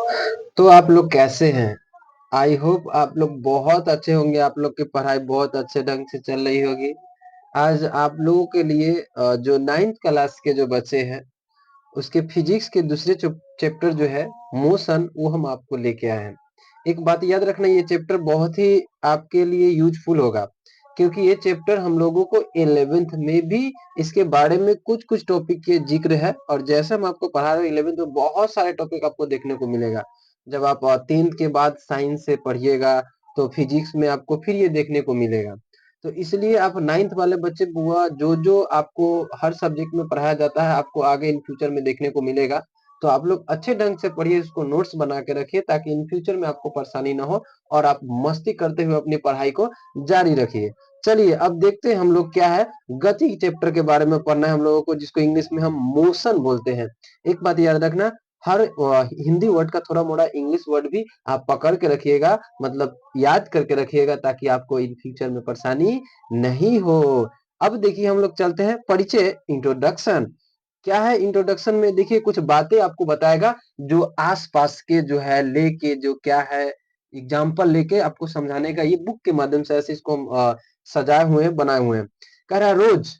तो आप लोग कैसे हैं? आई होप आप लोग बहुत अच्छे होंगे, आप लोग की पढ़ाई बहुत अच्छे ढंग से चल रही होगी। आज आप लोगों के लिए जो 9th क्लास के जो बच्चे हैं, उसके फिजिक्स के दूसरे चैप्टर जो है मोशन, वो हम आपको लेके आए हैं। एक बात याद रखना, ये चैप्टर बहुत ही आपके लिए यूजफुल होगा, क्योंकि ये चैप्टर हम लोगों को 11th में भी इसके बारे में कुछ कुछ टॉपिक के जिक्र है, और जैसे हम आपको पढ़ा रहे हैं 11th में बहुत सारे टॉपिक आपको देखने को मिलेगा। जब आप 10th के बाद साइंस से पढ़िएगा तो फिजिक्स में आपको फिर ये देखने को मिलेगा। तो इसलिए आप 9th वाले बच्चे बुआ जो जो आपको हर सब्जेक्ट में पढ़ाया जाता है, आपको आगे इन फ्यूचर में देखने को मिलेगा। तो आप लोग अच्छे ढंग से पढ़िए, इसको नोट्स बना के रखिए, ताकि इन फ्यूचर में आपको परेशानी ना हो और आप मस्ती करते हुए अपनी पढ़ाई को जारी रखिए। चलिए अब देखते हैं हम लोग क्या है, गति चैप्टर के बारे में पढ़ना है हम लोगों को, जिसको इंग्लिश में हम मोशन बोलते हैं। एक बात याद रखना, हर हिंदी वर्ड का थोड़ा मोड़ा इंग्लिश वर्ड भी आप पकड़ के रखिएगा, मतलब याद करके रखिएगा, ताकि आपको इन फ्यूचर में परेशानी नहीं हो। अब देखिए हम लोग चलते हैं परिचय, इंट्रोडक्शन। क्या है इंट्रोडक्शन में, देखिए कुछ बातें आपको बताएगा जो आसपास के जो है लेके, जो क्या है एग्जाम्पल लेके आपको समझाने का, ये बुक के माध्यम से ऐसे इसको हम सजाए हुए हैं, बनाए हुए हैं। कह रहा है रोज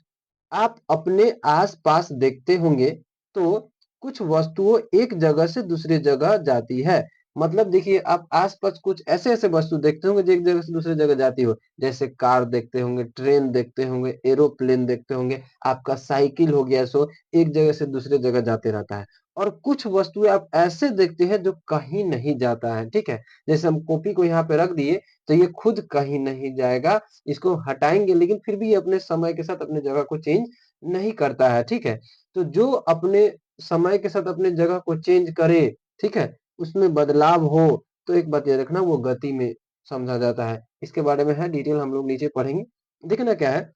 आप अपने आस-पास देखते होंगे तो कुछ वस्तुओं एक जगह से दूसरी जगह जाती है। मतलब देखिए आप आस-पास कुछ ऐसे-ऐसे वस्तु देखते होंगे जो एक जगह से दूसरी जगह जाती हो। जैसे कार देखते होंगे, ट्रेन देखते होंगे, एरोप्लेन देखते होंगे, आपका साइकिल हो गया सो एक जगह से दूसरी जगह जाते रहता है। और कुछ वस्तुएँ आप ऐसे देखते हैं जो कहीं नहीं जाता है, ठीक है? जैसे हम कॉपी को यहाँ पे रख दिए तो ये खुद कहीं नहीं जाएगा, इसको हटाएँगे लेकिन फिर भी ये अपने समय के साथ अपनी जगह को चेंज नहीं करता है, ठीक है? तो जो अपने समय के साथ अपनी जगह को चेंज करे, ठीक है? उसमें बदलाव हो, तो एक बात याद रखना वो गति में समझा जाता है। इसके बारे में है डिटेल हम लोग नीचे पढ़ेंगे। देखना क्या है,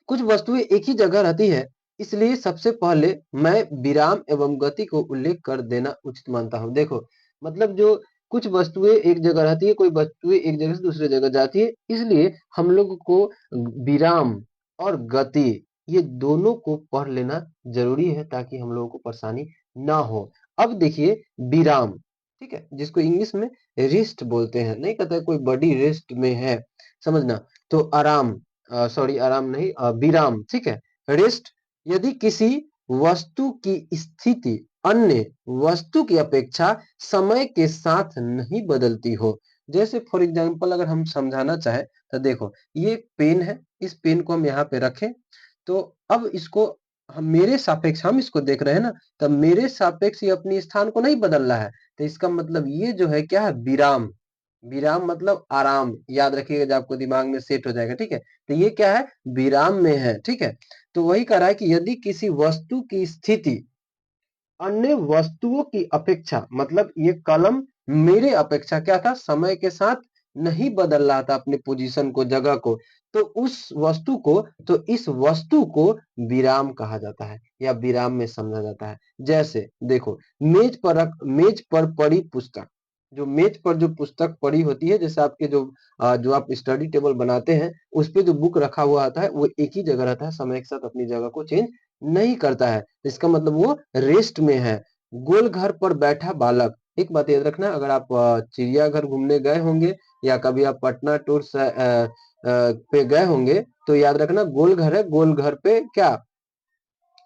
कुछ वस्तुएँ एक ही जगह रहती है, इसलिए सबसे पहले मैं विराम एवं गति को उल्लेख कर देना उचित मानता हूँ। देखो, मतलब जो कुछ वस्तुएँ एक जगह रहती है, कोई वस्तुएँ एक जगह से दूसरी जगह जाती है, इसलिए हम लोग को विराम और गति ये दोनों को पढ़ लेना ज़रूरी है, ताकि हम लोगों को परेशानी ना हो। अब देखिए विराम, ठीक है? जिसको इंग्लिश में रेस्ट बोलते हैं, नहीं कहते कोई बॉडी रेस्ट में है, समझना। तो आराम, सॉरी आराम नहीं, विराम, ठीक है? रेस्ट, यदि किसी वस्तु की स्थिति अन्य वस्तु की अपेक्षा समय के साथ नहीं बदलती हो। जैसे फॉर एग्जांपल अगर हम समझाना चाहें तो देखो, ये एक पेन है, इस पेन को हम यहाँ पे रखें, तो अब इसको हम मेरे सापेक्ष हम इसको देख रहे हैं ना, तब मेरे सापेक्ष ये अपनी स्थान को नहीं बदल रहा है। तो इसका मतलब ये जो है क्या है, विराम। विराम मतलब आराम, याद रखिएगा जब आपको दिमाग में सेट हो जाएगा, ठीक है? तो ये क्या है, विराम में है, ठीक है? तो वही कह रहा है कि यदि किसी वस्तु की स्थिति अन्य वस्तुओं की अपेक्षा, मतलब ये कलम मेरे अपेक्षा क्या था, समय के साथ नहीं बदल रहा था अपने पोजीशन को, जगह को, तो उस वस्तु को, तो इस वस्तु को विराम कहा जाता है या विराम में समझा जाता है। जैसे देखो, मेज पर पड़ी पुस्तक, जो मेज पर जो पुस्तक पड़ी होती है, जैसे आपके जो आप स्टडी टेबल बनाते हैं, उस पे जो बुक रखा हुआ आता है वो एक ही जगह रहता है, समय के साथ अपनी जगह को चेंज नहीं करता है। इसका मतलब वो रेस्ट में है। गोल घर पर बैठा बालक, एक बात याद रखना, अगर आप चिड़ियाघर घूमने गए होंगे या कभी आप पटना टूर पे गए होंगे, तो याद रखना गोल घर है, गोल घर पे क्या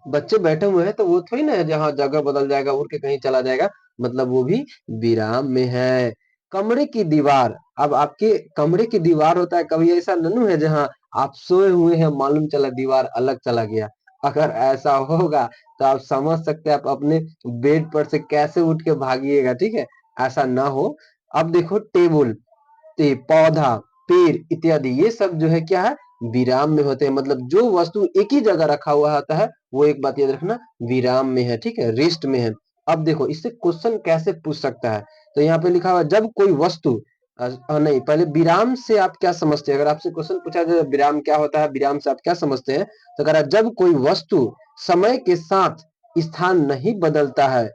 बच्चे बैठे हुए हैं, तो वो थोड़ी ना है जहाँ जगह बदल जाएगा, उड़ के कहीं चला जाएगा, मतलब वो भी विराम में है। कमरे की दीवार, अब आपके कमरे की दीवार होता है, कभी ऐसा नन्नू है जहाँ आप सोए हुए हैं, मालूम चला दीवार अलग चला गया। अगर ऐसा होगा तो आप समझ सकते हैं आप अपने बेड पर से कैसे उठ के भागिएगा, ठीक है? ऐसा ना हो। अब देखो टेबल, पौधा, पेड़ इत्यादि, ये सब जो है क्या है, विराम में होते हैं। मतलब जो वस्तु एक ही जगह रखा हुआ होता है, वो एक बात याद रखना विराम में है, ठीक है, रेस्ट में है। अब देखो इससे क्वेश्चन कैसे पूछ सकता है, तो यहाँ पे लिखा हुआ है जब कोई वस्तु नहीं, पहले विराम से आप क्या समझते हैं, अगर आपसे क्वेश्चन पूछा जाए विराम क्या होता है, विराम से आप क्या समझते हैं, तो अगर जब कोई वस्तु समय के साथ स्थान नहीं बदलता है,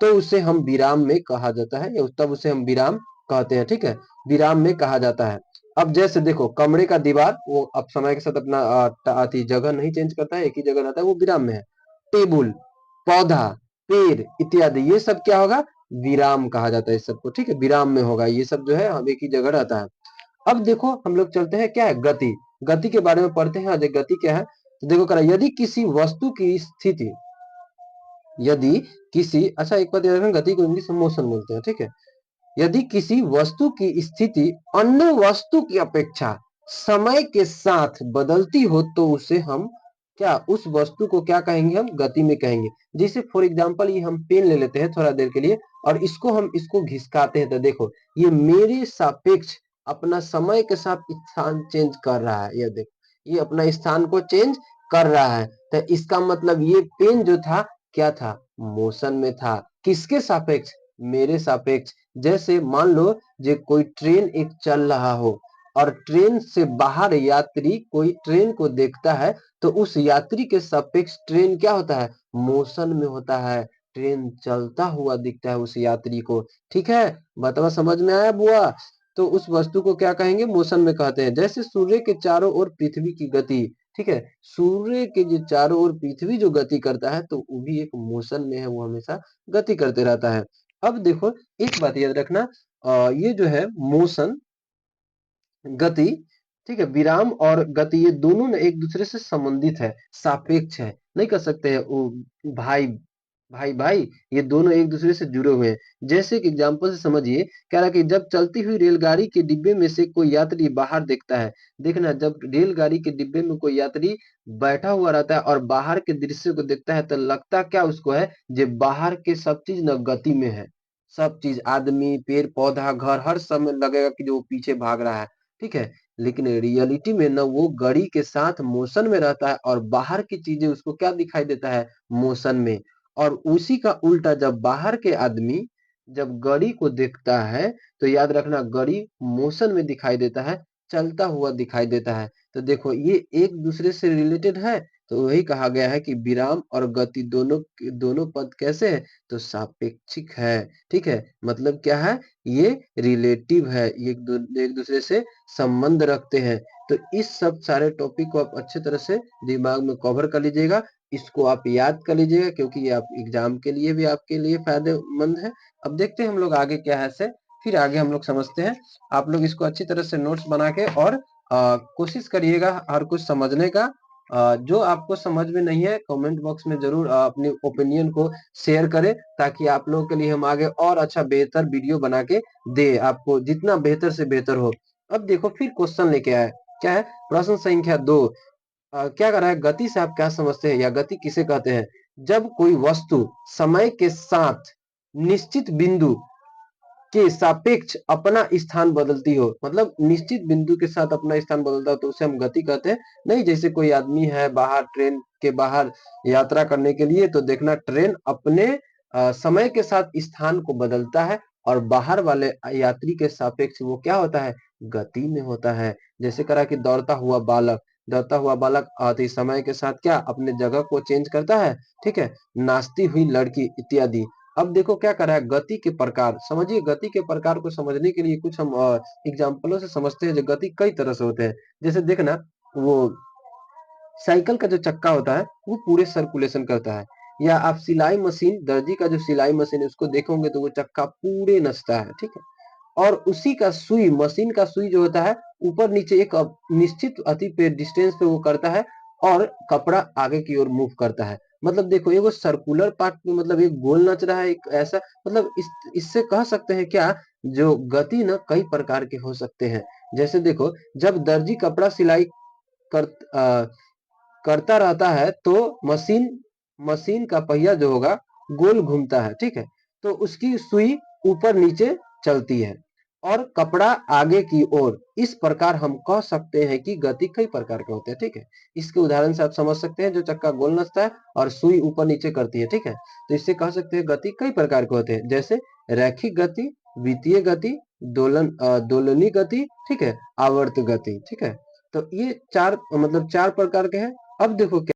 तो उसे हम विराम में कहा जाता है, या तब उसे हम विराम कहते हैं, ठीक है? विराम में कहा जाता है। अब जैसे देखो कमरे का दीवार, वो अब समय के साथ अपना आती जगह नहीं चेंज करता है, एक ही जगह रहता है, वो विराम में है। टेबल, पौधा, पेड़ इत्यादि, ये सब क्या होगा, विराम कहा जाता है इस सबको, ठीक है, विराम में होगा ये सब जो है, हम एक ही जगह रहता है। अब देखो हम लोग चलते हैं क्या है गति, गति के बारे में पढ़ते हैं। आज गति क्या है, तो देखो करा यदि किसी वस्तु की स्थिति, यदि किसी, अच्छा एक बात याद रखना, गति को इंग्लिश में मोशन बोलते हैं, ठीक है। यदि किसी वस्तु की स्थिति अन्य वस्तु की अपेक्षा समय के साथ बदलती हो तो उसे हम क्या, उस वस्तु को क्या कहेंगे, हम गति में कहेंगे। जैसे फॉर एग्जांपल ये हम पेन ले लेते हैं थोड़ा देर के लिए और इसको हम इसको घिसकाते हैं तो देखो ये मेरे सापेक्ष अपना समय के साथ स्थान चेंज कर रहा है। ये देखो ये अपना स्थान को चेंज कर रहा है, तो इसका मतलब ये पेन जो था क्या था, मोशन में था। किसके सापेक्ष, मेरे सापेक्ष। जैसे मान लो जे कोई ट्रेन एक चल रहा हो और ट्रेन से बाहर यात्री कोई ट्रेन को देखता है तो उस यात्री के सापेक्ष ट्रेन क्या होता है, मोशन में होता है। ट्रेन चलता हुआ दिखता है उस यात्री को, ठीक है। बताओ समझ में आया बुआ। तो उस वस्तु को क्या कहेंगे, मोशन में कहते हैं। जैसे सूर्य के चारों ओर पृथ्वी की गति, ठीक है, सूर्य के जो चारों ओर पृथ्वी जो गति करता है तो वो भी एक मोशन में है, वो हमेशा गति करते रहता है। अब देखो एक बात याद रखना, ये जो है मोशन, गति, ठीक है, विराम और गति ये दोनों ना एक दूसरे से संबंधित है, सापेक्ष है। नहीं कर सकते हैं वो भाई भाई भाई, ये दोनों एक दूसरे से जुड़े हुए हैं। जैसे कि एग्जांपल से समझिए, कह रहा है कि जब चलती हुई रेलगाड़ी के डिब्बे में से कोई यात्री बाहर देखता है, देखना जब रेलगाड़ी के डिब्बे में कोई यात्री बैठा हुआ रहता है और बाहर के दृश्य को देखता है तो लगता क्या उसको है, जो बाहर के सब चीज न गति में है। सब चीज आदमी पेड़ पौधा घर हर समय लगेगा कि जो वो पीछे भाग रहा है, ठीक है। लेकिन रियलिटी में ना वो घड़ी के साथ मोशन में रहता है और बाहर की चीजें उसको क्या दिखाई देता है, मोशन में। और उसी का उल्टा जब बाहर के आदमी जब घड़ी को देखता है तो याद रखना घड़ी मोशन में दिखाई देता है, चलता हुआ दिखाई देता है। तो देखो ये एक दूसरे से रिलेटेड है। तो वही कहा गया है कि विराम और गति दोनों दोनों पद कैसे है, तो सापेक्षिक है, ठीक है। मतलब क्या है, ये रिलेटिव है, ये एक दूसरे से संबंध रखते हैं। तो इस सब सारे टॉपिक को आप अच्छे तरह से दिमाग में कवर कर लीजिएगा, इसको आप याद कर लीजिएगा क्योंकि ये आप एग्जाम के लिए भी आपके लिए फायदेमंद है। अब देखते हैं हम लोग आगे क्या है से, फिर आगे हम लोग समझते हैं। आप लोग इसको अच्छी तरह से नोट्स बना के और कोशिश करिएगा हर कुछ समझने का। जो आपको समझ में नहीं है कमेंट बॉक्स में जरूर अपनी ओपिनियन को शेयर करें ताकि आप लोगों के लिए हम आगे और अच्छा बेहतर वीडियो बना के दे, आपको जितना बेहतर से बेहतर हो। अब देखो फिर क्वेश्चन लेके आए, क्या है, प्रश्न संख्या 2। क्या कर रहा है, गति से आप क्या समझते हैं या गति किसे कहते हैं, जब कोई वस्तु समय के साथ निश्चित बिंदु के सापेक्ष अपना स्थान बदलती हो, मतलब निश्चित बिंदु के साथ अपना स्थान बदलता हो तो उसे हम गति कहते हैं। नहीं जैसे कोई आदमी है बाहर ट्रेन के बाहर यात्रा करने के लिए तो देखना ट्रेन अपने समय के साथ स्थान को बदलता है और बाहर वाले यात्री के सापेक्ष वो क्या होता है, गति में होता है। जैसे करा कि दौड़ता हुआ बालक आते समय के साथ क्या अपने जगह को चेंज करता है, ठीक है। नाचती हुई लड़की इत्यादि। अब देखो क्या कर रहा है, गति के प्रकार समझिए। गति के प्रकार को समझने के लिए कुछ हम एग्जाम्पलों से समझते हैं। जो गति कई तरह से होते हैं, जैसे देखना वो साइकिल का जो चक्का होता है वो पूरे सर्कुलेशन करता है, या आप सिलाई मशीन दर्जी का जो सिलाई मशीन है उसको देखोगे तो वो चक्का पूरे नचता है, ठीक है। और उसी का सुई मशीन का सुई जो होता है ऊपर नीचे एक निश्चित अति पे डिस्टेंस पे वो करता है और कपड़ा आगे की ओर मूव करता है। मतलब देखो ये वो सर्कुलर पार्ट में मतलब एक गोल नच रहा है, एक ऐसा मतलब इससे कह सकते हैं क्या, जो गति ना कई प्रकार के हो सकते हैं। जैसे देखो जब दर्जी कपड़ा सिलाई कर करता रहता है तो मशीन मशीन का पहिया जो होगा गोल घूमता है, ठीक है। तो उसकी सुई ऊपर नीचे चलती है और कपड़ा आगे की ओर। इस प्रकार हम कह सकते हैं कि गति कई प्रकार के होते हैं, ठीक है। इसके उदाहरण से आप समझ सकते हैं जो चक्का गोल नचता है और सुई ऊपर नीचे करती है, ठीक है। तो इससे कह सकते हैं गति कई प्रकार के होते हैं, जैसे रैखिक गति, वित्तीय गति, दोलनी गति, ठीक है, आवर्त गति, ठीक है। तो ये चार मतलब चार प्रकार के हैं। अब देखो क्या